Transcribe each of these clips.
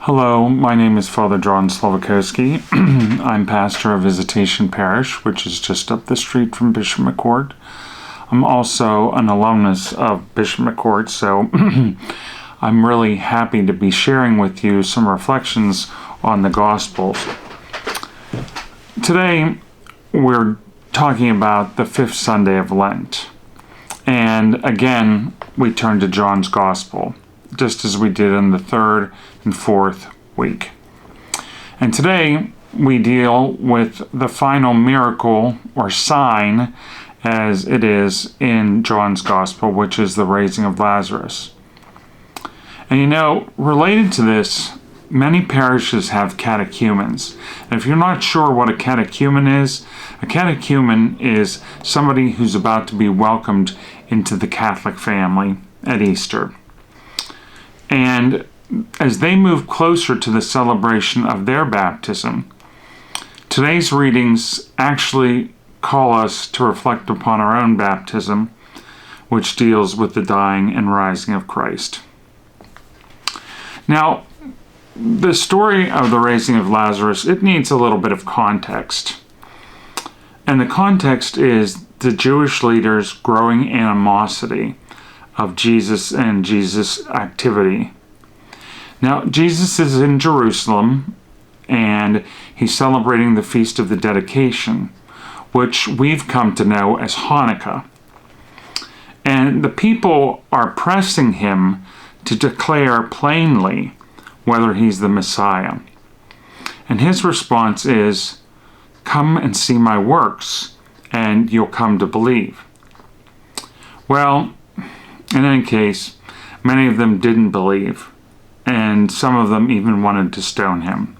Hello, my name is Father John Slovikovski. I'm pastor of Visitation Parish, which is just up the street from Bishop McCourt. I'm also an alumnus of Bishop McCourt, so I'm really happy to be sharing with you some reflections on the Gospels. Today, we're talking about the fifth Sunday of Lent. And again, we turn to John's Gospel, just as we did in the third and fourth week. And today, we deal with the final miracle or sign, as it is in John's Gospel, which is the raising of Lazarus. And related to this, many parishes have catechumens. And if you're not sure what a catechumen is somebody who's about to be welcomed into the Catholic family at Easter. And as they move closer to the celebration of their baptism, today's readings actually call us to reflect upon our own baptism, which deals with the dying and rising of Christ. Now, the story of the raising of Lazarus, it needs a little bit of context. And the context is the Jewish leaders' growing animosity of Jesus and Jesus' activity. Now, Jesus is in Jerusalem, and he's celebrating the Feast of the Dedication, which we've come to know as Hanukkah. And the people are pressing him to declare plainly whether he's the Messiah. And his response is, "Come and see my works, and you'll come to believe." Well, in any case, many of them didn't believe, and some of them even wanted to stone him.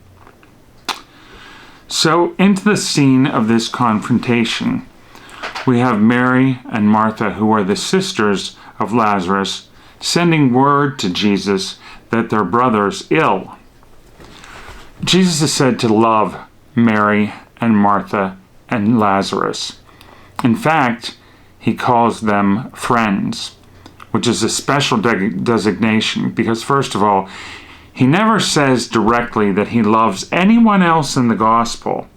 So, into the scene of this confrontation, we have Mary and Martha, who are the sisters of Lazarus, sending word to Jesus that their brother's ill. Jesus is said to love Mary and Martha and Lazarus. In fact, he calls them friends, which is a special designation because, first of all, he never says directly that he loves anyone else in the gospel,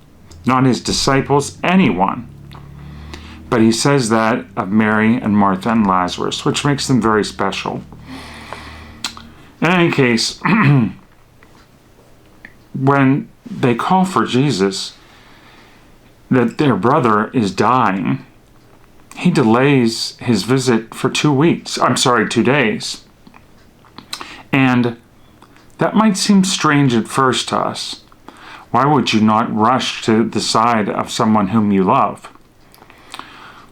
not his disciples, anyone. But he says that of Mary and Martha and Lazarus, which makes them very special. In any case, when they call for Jesus, that their brother is dying, he delays his visit for 2 days. And that might seem strange at first to us. Why would you not rush to the side of someone whom you love?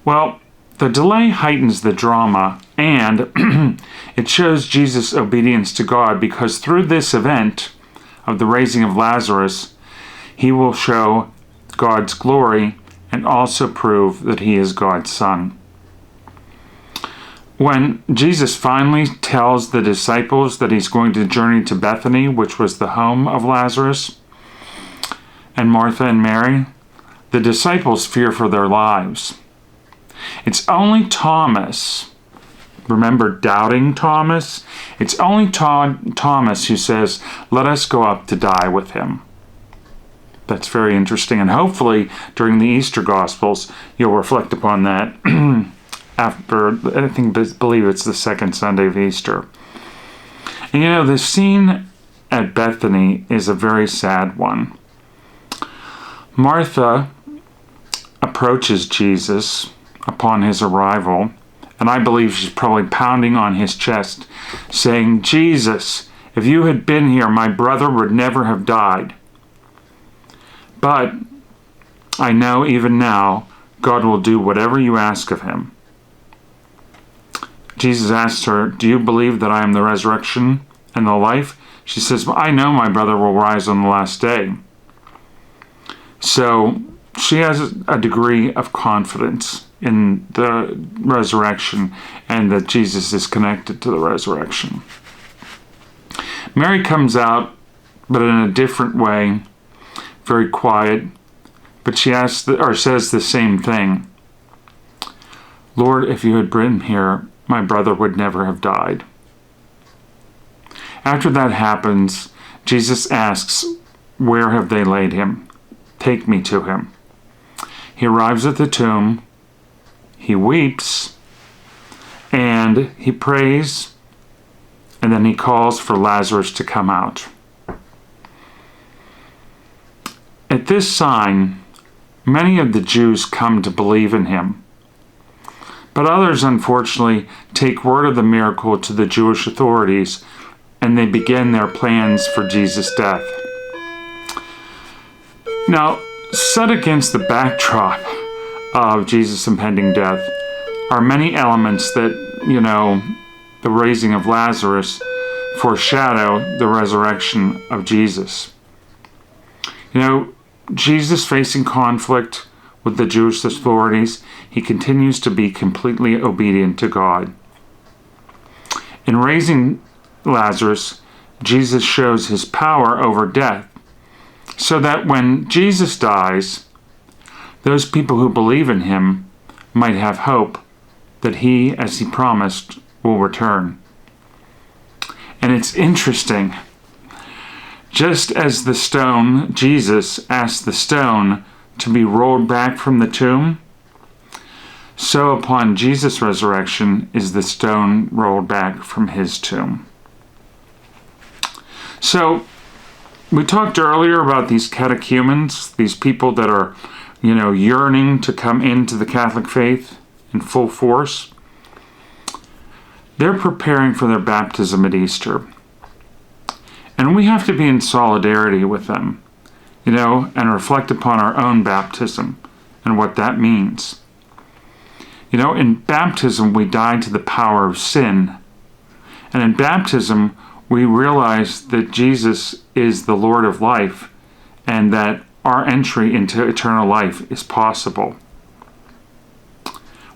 Well, the delay heightens the drama, and it shows Jesus' obedience to God, because through this event of the raising of Lazarus, he will show God's glory and also prove that he is God's Son. When Jesus finally tells the disciples that he's going to journey to Bethany, which was the home of Lazarus and Martha and Mary, the disciples fear for their lives. It's only Thomas, remember doubting Thomas? It's only Thomas who says, "Let us go up to die with him." That's very interesting, and hopefully during the Easter Gospels you'll reflect upon that after, believe it's the second Sunday of Easter. And the scene at Bethany is a very sad one. Martha approaches Jesus upon his arrival, and I believe she's probably pounding on his chest, saying, "Jesus, if you had been here, my brother would never have died. But I know even now God will do whatever you ask of him." Jesus asked her, "Do you believe that I am the resurrection and the life?" She says, "Well, I know my brother will rise on the last day." So she has a degree of confidence in the resurrection and that Jesus is connected to the resurrection. Mary comes out, but in a different way, very quiet, but she says the same thing. "Lord, if you had been here, my brother would never have died." After that happens, Jesus asks, "Where have they laid him? Take me to him." He arrives at the tomb, he weeps, and he prays, and then he calls for Lazarus to come out. At this sign, many of the Jews come to believe in him, but others, unfortunately, take word of the miracle to the Jewish authorities, and they begin their plans for Jesus' death. Now, set against the backdrop of Jesus' impending death are many elements that, the raising of Lazarus foreshadow the resurrection of Jesus. Jesus facing conflict with the Jewish authorities, he continues to be completely obedient to God. In raising Lazarus, Jesus shows his power over death, so that when Jesus dies, those people who believe in him might have hope that he, as he promised, will return. And it's interesting. Just as the stone, Jesus asked the stone to be rolled back from the tomb, so upon Jesus' resurrection is the stone rolled back from his tomb. So, we talked earlier about these catechumens, these people that are, yearning to come into the Catholic faith in full force. They're preparing for their baptism at Easter. And we have to be in solidarity with them, and reflect upon our own baptism and what that means. In baptism, we die to the power of sin. And in baptism, we realize that Jesus is the Lord of life and that our entry into eternal life is possible.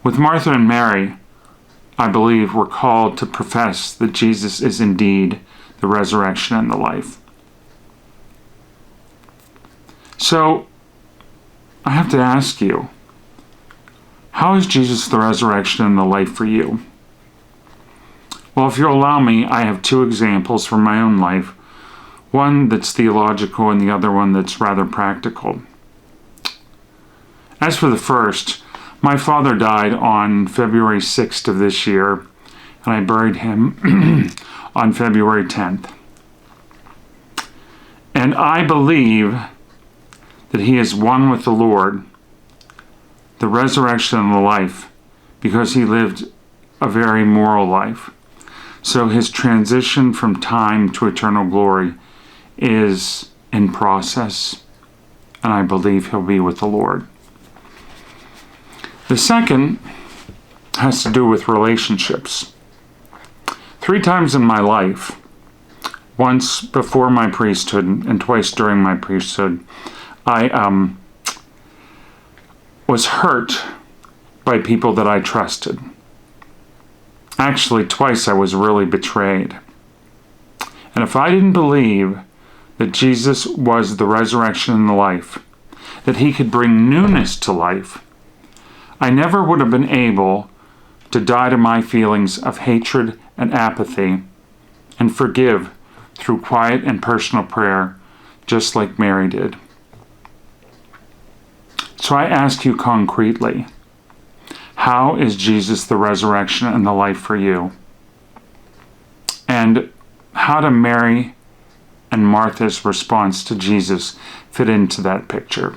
With Martha and Mary, I believe we're called to profess that Jesus is indeed the resurrection and the life. So, I have to ask you, how is Jesus the resurrection and the life for you? Well, if you'll allow me, I have two examples from my own life. One that's theological and the other one that's rather practical. As for the first, my father died on February 6th of this year, and I buried him on February 10th. And I believe that he is one with the Lord, the resurrection and the life, because he lived a very moral life. So his transition from time to eternal glory is in process, and I believe he'll be with the Lord. The second has to do with relationships. 3 times in my life, once before my priesthood and twice during my priesthood, I was hurt by people that I trusted. Actually, twice I was really betrayed. And if I didn't believe that Jesus was the resurrection and the life, that he could bring newness to life, I never would have been able to die to my feelings of hatred and apathy and forgive through quiet and personal prayer, just like Mary did. So I ask you concretely, how is Jesus the resurrection and the life for you? And how do Mary and Martha's response to Jesus fit into that picture?